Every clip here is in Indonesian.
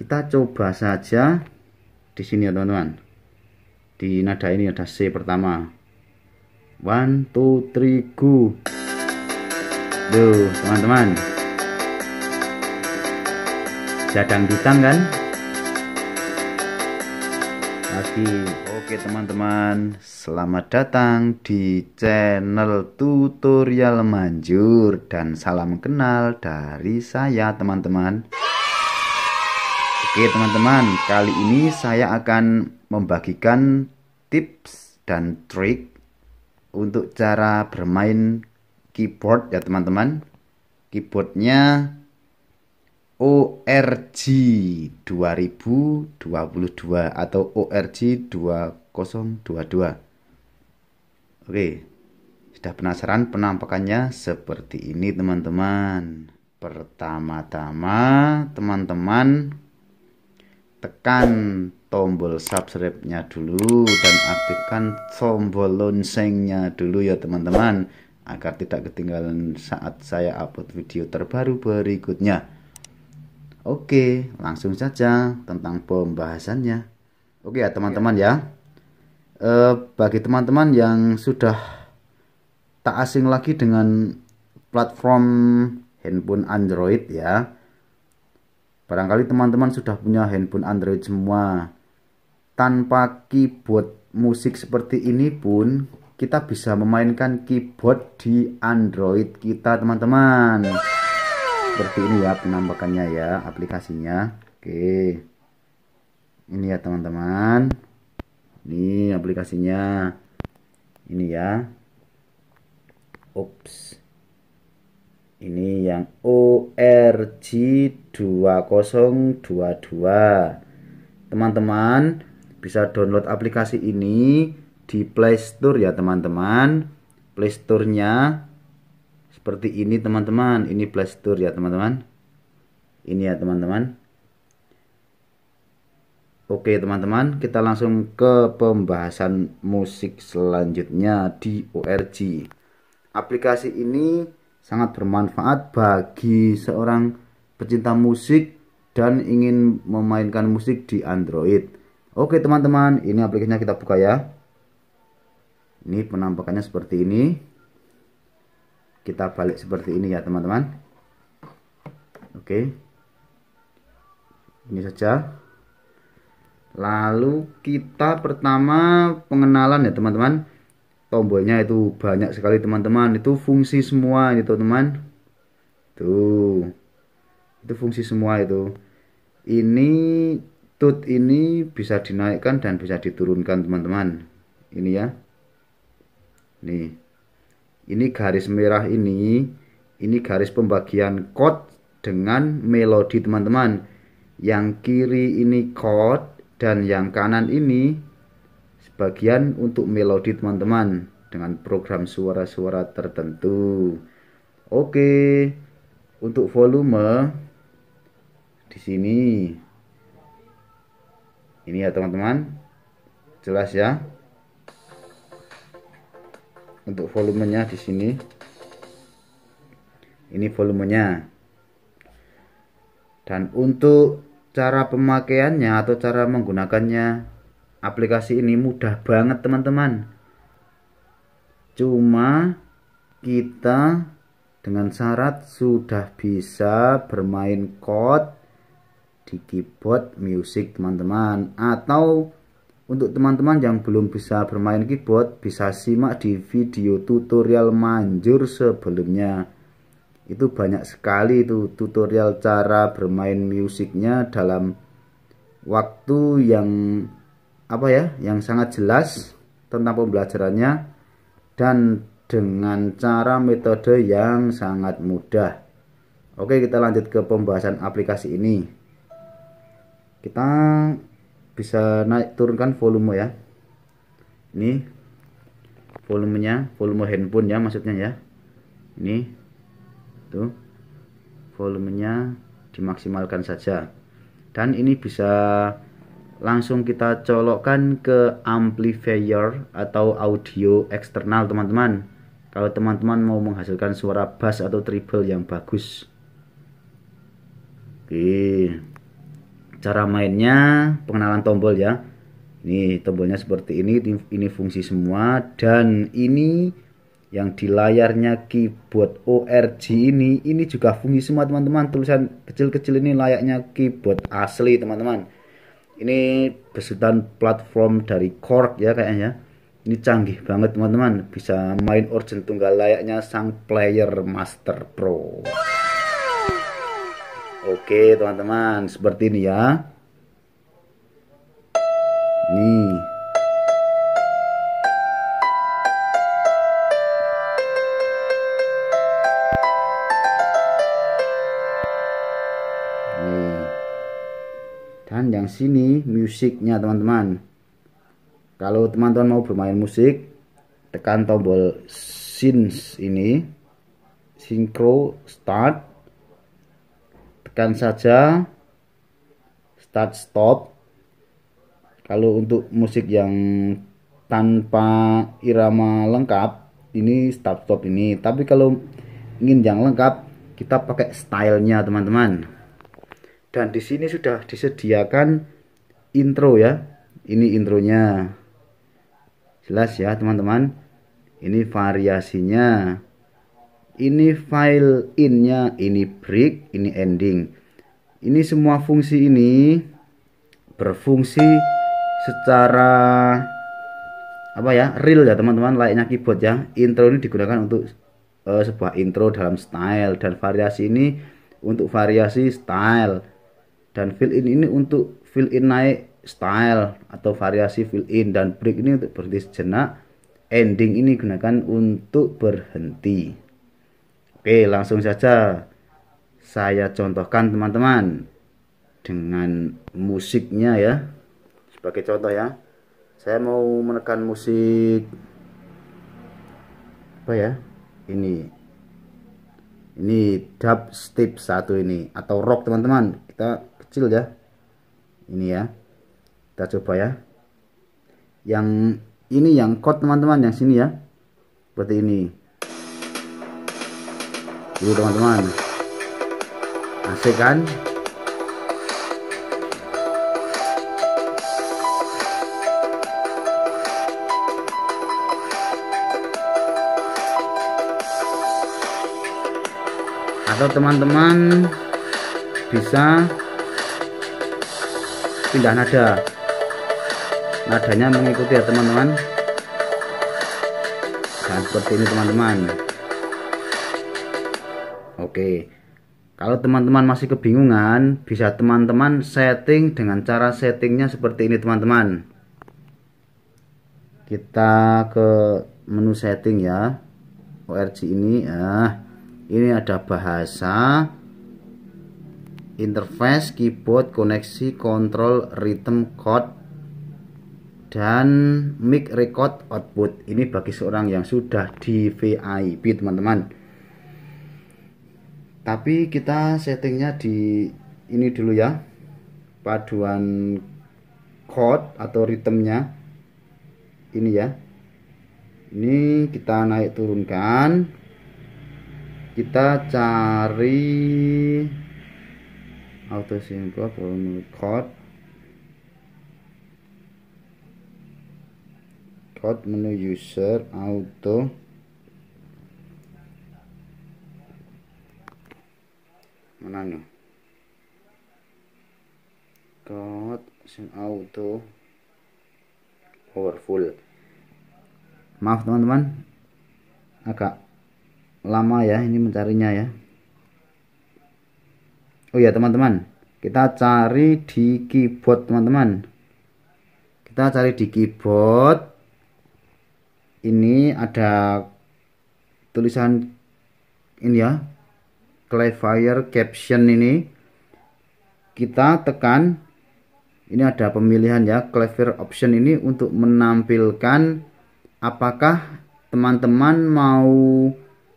Kita coba saja di sini ya teman-teman. Di nada ini ada C pertama. 1, 2, 3, go. Tuh teman-teman, jadang ditang kan lagi. Oke teman-teman, selamat datang di channel tutorial manjur dan salam kenal dari saya teman-teman. Oke teman-teman, kali ini saya akan membagikan tips dan trik untuk cara bermain keyboard ya teman-teman. Keyboardnya ORG 2022 atau ORG 2022. Oke, sudah penasaran penampakannya seperti ini teman-teman. Pertama-tama teman-teman tekan tombol subscribe-nya dulu dan aktifkan tombol loncengnya dulu ya teman-teman, agar tidak ketinggalan saat saya upload video terbaru berikutnya. Oke, langsung saja tentang pembahasannya. Oke ya teman-teman ya. Bagi teman-teman yang sudah tak asing lagi dengan platform handphone Android ya, barangkali teman-teman sudah punya handphone Android semua. Tanpa keyboard musik seperti ini pun kita bisa memainkan keyboard di Android kita teman-teman. Seperti ini ya penampakannya ya, aplikasinya. Oke, ini ya teman-teman, ini aplikasinya ini ya. Ups, ini yang ORG 2022. Teman-teman bisa download aplikasi ini di Play Store ya teman-teman. Play Store-nya seperti ini teman-teman. Ini Play Store ya teman-teman. Ini ya teman-teman. Oke teman-teman, kita langsung ke pembahasan musik selanjutnya di ORG. Aplikasi ini sangat bermanfaat bagi seorang pecinta musik dan ingin memainkan musik di Android. Oke teman-teman, ini aplikasinya kita buka ya. Ini penampakannya seperti ini. Kita balik seperti ini ya teman-teman. Oke, ini saja. Lalu kita pertama pengenalan ya teman-teman. Tombolnya itu banyak sekali teman-teman, itu fungsi semua itu teman. Tuh, itu fungsi semua itu. Ini tut ini bisa dinaikkan dan bisa diturunkan teman-teman. Ini ya. Nih, ini garis merah ini garis pembagian chord dengan melodi teman-teman. Yang kiri ini chord dan yang kanan ini sebagian untuk melodi teman-teman dengan program suara-suara tertentu. Oke, untuk volume di sini ini ya teman-teman, jelas ya. Untuk volumenya di sini, ini volumenya. Dan untuk cara pemakaiannya atau cara menggunakannya, aplikasi ini mudah banget teman-teman. Cuma kita dengan syarat sudah bisa bermain chord di keyboard music teman-teman. Atau untuk teman-teman yang belum bisa bermain keyboard, bisa simak di video tutorial manjur sebelumnya. Itu banyak sekali itu tutorial cara bermain musiknya dalam waktu yang yang sangat jelas tentang pembelajarannya dan dengan cara metode yang sangat mudah. Oke, kita lanjut ke pembahasan aplikasi ini. Kita bisa naik turunkan volume ya. Ini volumenya, volume handphone ya maksudnya ya. Ini tuh volumenya dimaksimalkan saja. Dan ini bisa langsung kita colokkan ke amplifier atau audio eksternal teman-teman, kalau teman-teman mau menghasilkan suara bass atau treble yang bagus. Oke, Cara mainnya, pengenalan tombol ya. Ini tombolnya seperti ini fungsi semua, dan ini yang di layarnya keyboard ORG ini juga fungsi semua teman-teman. Tulisan kecil-kecil ini layaknya keyboard asli teman-teman. Ini besutan platform dari Korg ya kayaknya. Ini canggih banget teman-teman, bisa main Origin Tunggal layaknya sang player Master Pro. Oke teman-teman, seperti ini ya. Nih. Nih. Dan yang sini musiknya teman-teman. Kalau teman-teman mau bermain musik, tekan tombol sync ini, synchro start, tekan saja start stop. Kalau untuk musik yang tanpa irama lengkap, ini start stop ini. Tapi kalau ingin yang lengkap, kita pakai stylenya teman-teman. Dan di sini sudah disediakan intro ya. Ini intronya. Jelas ya teman-teman. Ini variasinya. Ini file in-nya, ini break, ini ending. Ini semua fungsi ini berfungsi secara apa ya, real ya teman-teman, layaknya keyboard ya. Intro ini digunakan untuk sebuah intro dalam style, dan variasi ini untuk variasi style, dan fill in ini untuk fill in naik style atau variasi fill in, dan break ini untuk berhenti sejenak, ending ini gunakan untuk berhenti. Oke, langsung saja saya contohkan teman-teman dengan musiknya ya. Sebagai contoh ya, saya mau menekan musik apa ya, ini dubstep satu ini, atau rock teman-teman. Kita kecil ya, ini ya, kita coba ya. Yang ini yang chord teman-teman, yang sini ya, seperti ini teman-teman. Asik kan? Atau teman-teman bisa pindah nada, nadanya mengikuti ya teman-teman. Dan seperti ini teman-teman. Oke, kalau teman-teman masih kebingungan, bisa teman-teman setting dengan cara settingnya seperti ini teman-teman. Kita ke menu setting ya, ORG ini. Ini ada bahasa, interface, keyboard, koneksi, kontrol, rhythm, chord, dan mic record output. Ini bagi seorang yang sudah di VIP teman-teman. Tapi kita settingnya di ini dulu ya, paduan chord atau ritmenya ini ya. Ini kita naik turunkan, kita cari auto synchro chord, menu user auto, mana nih chord auto powerful. Maaf teman-teman, agak lama ya ini mencarinya ya. Oh ya teman-teman, kita cari di keyboard teman-teman. Kita cari di keyboard. Ini ada tulisan ini ya, clavier caption ini. Kita tekan, ini ada pemilihan ya, clavier option ini untuk menampilkan apakah teman-teman mau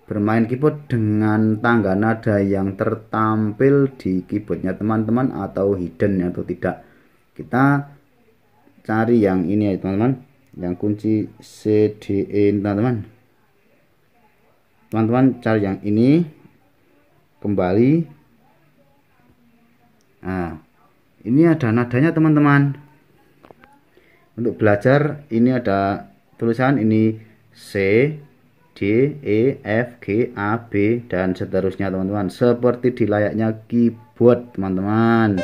bermain keyboard dengan tangga nada yang tertampil di keyboardnya teman-teman atau hidden atau tidak. Kita cari yang ini ya teman-teman, yang kunci C D E teman-teman. Teman-teman cari yang ini, kembali. Nah, Ini ada nadanya teman-teman. Untuk belajar ini ada tulisan ini C, D, E, F, G, A, B dan seterusnya teman-teman. Seperti di layaknya keyboard teman-teman.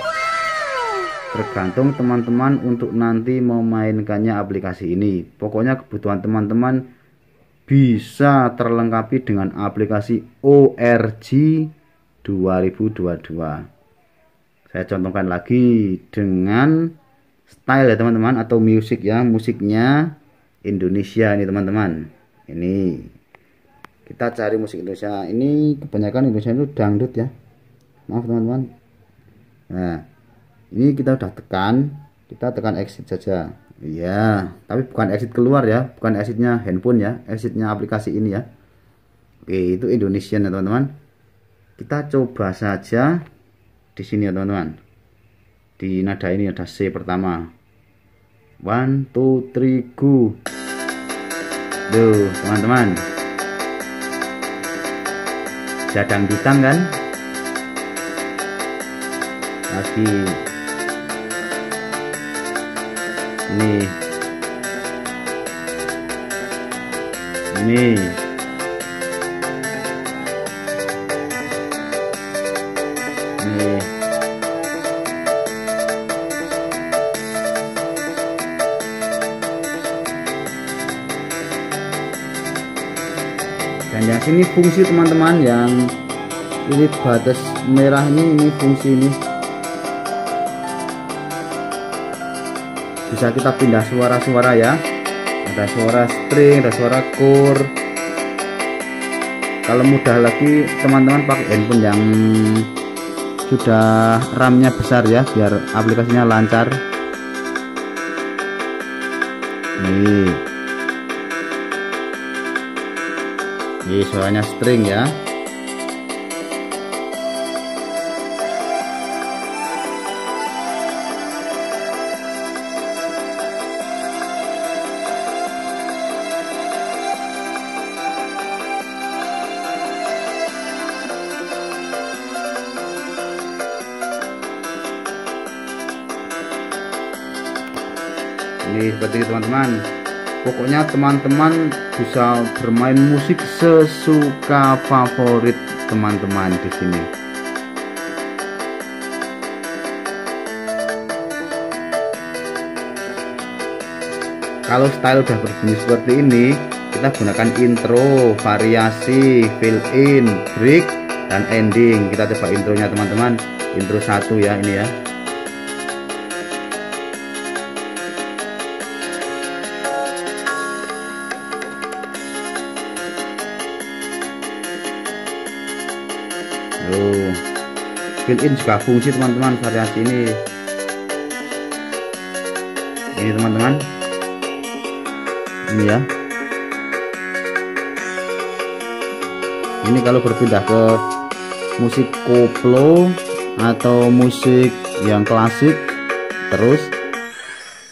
Tergantung teman-teman untuk nanti memainkannya aplikasi ini. Pokoknya kebutuhan teman-teman bisa terlengkapi dengan aplikasi ORG 2022. Saya contohkan lagi dengan style ya teman-teman, atau musik ya, musiknya Indonesia ini teman-teman. Ini kita cari musik Indonesia, ini kebanyakan Indonesia itu dangdut ya, maaf teman-teman. Nah ini kita udah kita tekan exit saja ya, tapi bukan exit keluar ya, bukan exitnya handphone ya, exitnya aplikasi ini ya. Oke, itu Indonesian ya teman-teman. Kita coba saja di sini ya teman-teman. Di nada ini ada C pertama. 1, 2, 3, go. Tuh teman-teman, jadang bintang kan. Lagi ini ini dan yang sini fungsi teman-teman, yang ini batas merah ini fungsi ini bisa kita pindah suara-suara ya. Ada suara string, ada suara chord. Kalau mudah lagi teman-teman pakai handphone yang sudah RAM-nya besar ya, biar aplikasinya lancar. Ini suaranya string ya. Ini seperti itu teman-teman. Pokoknya teman-teman bisa bermain musik sesuka favorit teman-teman di sini. Kalau style udah berbunyi seperti ini, kita gunakan intro, variasi, fill in, break, dan ending. Kita coba intronya teman-teman. Intro 1 ya, ini ya. Fill in juga fungsi teman-teman, variasi ini teman-teman, ini ya. Ini kalau berpindah ke musik koplo atau musik yang klasik terus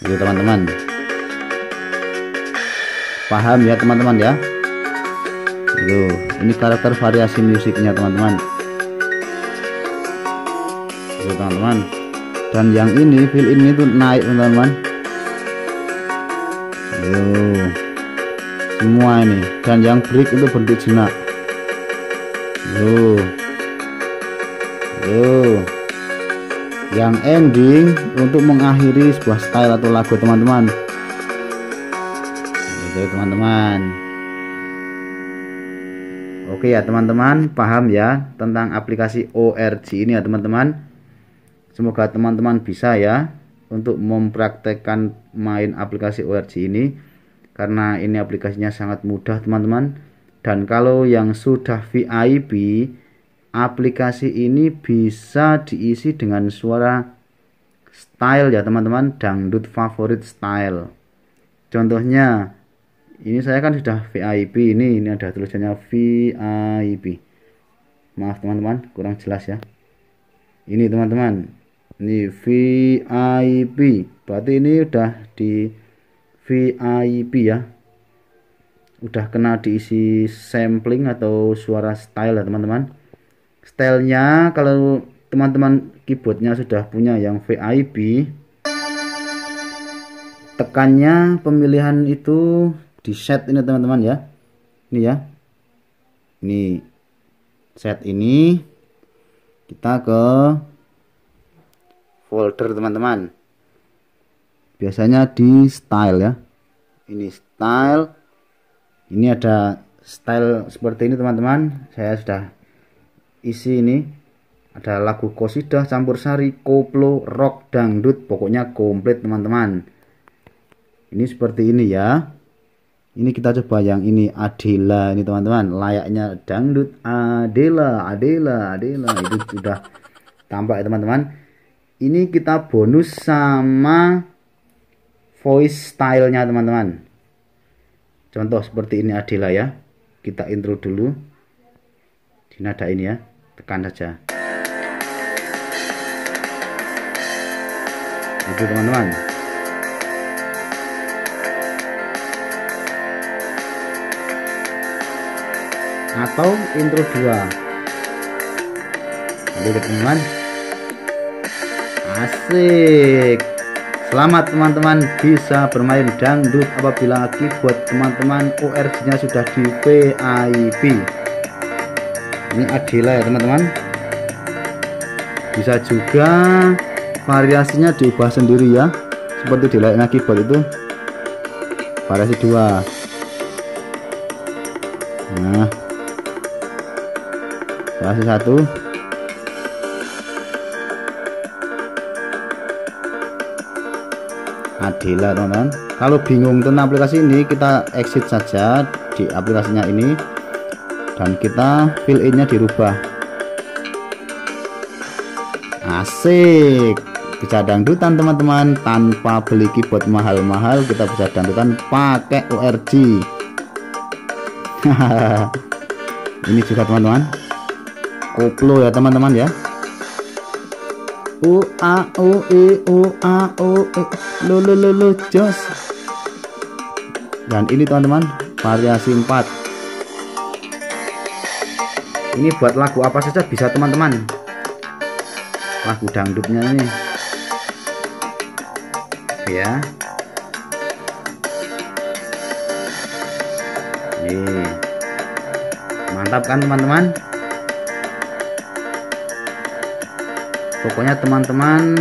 ini teman-teman, paham ya teman-teman ya. Ini karakter variasi musiknya teman-teman. Teman-teman, dan yang ini fill in itu naik teman-teman. Semua ini, dan yang break itu bentuk jenak. Yang ending untuk mengakhiri sebuah style atau lagu teman-teman. Itu teman-teman. Oke ya teman-teman, paham ya tentang aplikasi ORG ini ya teman-teman. Semoga teman-teman bisa ya untuk mempraktekkan main aplikasi ORG ini, karena ini aplikasinya sangat mudah teman-teman. Dan kalau yang sudah VIP, aplikasi ini bisa diisi dengan suara style ya teman-teman, dangdut favorit style. Contohnya ini saya kan sudah VIP, ini ada tulisannya VIP. Maaf teman-teman, kurang jelas ya. Ini teman-teman, ini VIP, berarti ini udah di VIP ya, udah kena diisi sampling atau suara style ya teman-teman. Stylenya kalau teman-teman keyboardnya sudah punya yang VIP, tekannya pemilihan itu di set ini teman-teman ya. Ini ya, ini set ini, kita ke folder teman-teman, biasanya di style ya. Ini style, ini ada style seperti ini teman-teman. Saya sudah isi ini, ada lagu qosidah, campur sari, koplo, rock, dangdut, pokoknya komplit teman-teman. Ini seperti ini ya. Ini kita coba yang ini, Adela ini teman-teman, layaknya dangdut. Adela, Adela, Adela, itu sudah tampak ya teman-teman. Ini kita bonus sama voice stylenya teman-teman. Contoh seperti ini Adela ya. Kita intro dulu di nada ini ya, tekan saja. Itu teman-teman. Atau intro 2. Oke teman-teman. Asik. Selamat teman-teman bisa bermain dangdut apabila keyboard teman-teman ORG-nya sudah di VIP. Ini Adela ya teman-teman. Bisa juga variasinya diubah sendiri ya, seperti di layaknya keyboard itu. Variasi 2. Nah, variasi 1. Adela teman-teman. Kalau bingung tentang aplikasi ini, kita exit saja di aplikasinya ini dan kita fill in nya dirubah. Asik, bisa dangdutan teman-teman tanpa beli keyboard mahal-mahal. Kita bisa dangdutan pakai ORG. Ini juga teman-teman, koplo ya teman-teman ya. U A O E O A O E lo lo lo lo jos. Dan ini teman-teman variasi 4. Ini buat lagu apa saja bisa teman-teman. Lagu dangdutnya ini ya. Nih, mantap kan teman-teman. Pokoknya teman-teman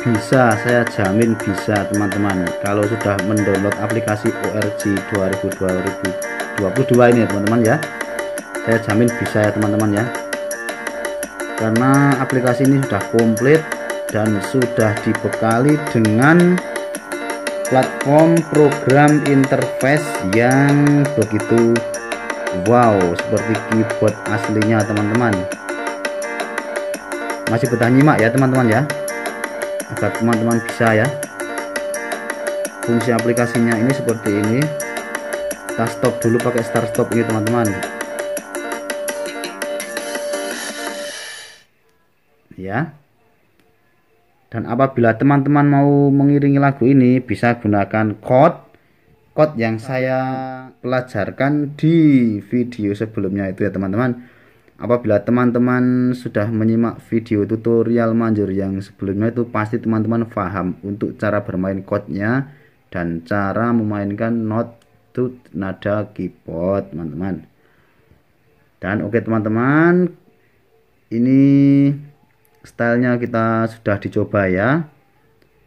bisa, saya jamin bisa teman-teman, kalau sudah mendownload aplikasi ORG 2022 ini ya teman-teman ya. Saya jamin bisa ya teman-teman ya, karena aplikasi ini sudah komplit dan sudah dibekali dengan platform program interface yang begitu wow, seperti keyboard aslinya teman-teman. Masih betah nyimak ya teman-teman ya, agar teman-teman bisa ya. Fungsi aplikasinya ini seperti ini. Kita stop dulu pakai start stop ini teman-teman ya. Dan apabila teman-teman mau mengiringi lagu ini, bisa gunakan chord yang saya pelajarkan di video sebelumnya itu ya teman-teman. Apabila teman-teman sudah menyimak video tutorial manjur yang sebelumnya itu, pasti teman-teman paham untuk cara bermain chordnya dan cara memainkan note nada keyboard teman-teman. Dan oke teman-teman, ini stylenya kita sudah dicoba ya,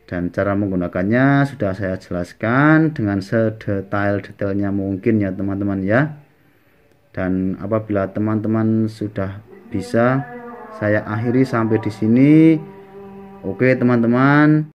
dan cara menggunakannya sudah saya jelaskan dengan sedetail-detailnya mungkin ya teman-teman ya. Dan apabila teman-teman sudah bisa, saya akhiri sampai di sini. Oke teman-teman.